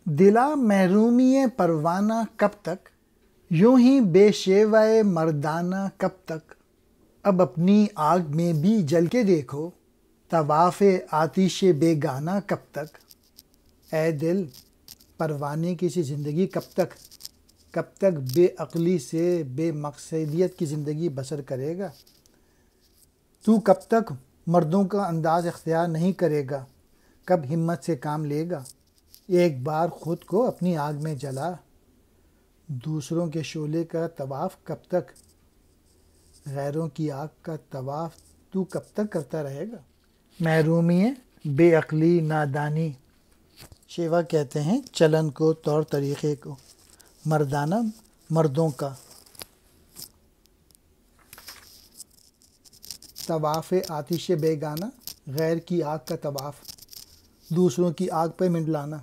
دلا محرومی پروانہ کب تک، یوں ہی بے شیوہ مردانہ کب تک، اب اپنی آگ میں بھی جل کے دیکھو، طواف آتش بیگانہ کب تک۔ اے دل، پروانے کی سی زندگی کب تک بے عقلی سے بے مقصدیت کی زندگی بسر کرے گا؟ تو کب تک مردوں کا انداز اختیار نہیں کرے گا؟ کب ہمت سے کام لے گا؟ ایک بار خود کو اپنی آگ میں جلا، دوسروں کے شعلے کا طواف کب تک؟ غیروں کی آگ کا طواف تو کب تک کرتا رہے گا؟ محرومی بے عقلی نادانی، شیوا کہتے ہیں چلن کو، طور طریقے کو، مردانہ مردوں کا، طواف آتش بیگانہ غیر کی آگ کا طواف، دوسروں کی آگ پہ منڈلانا۔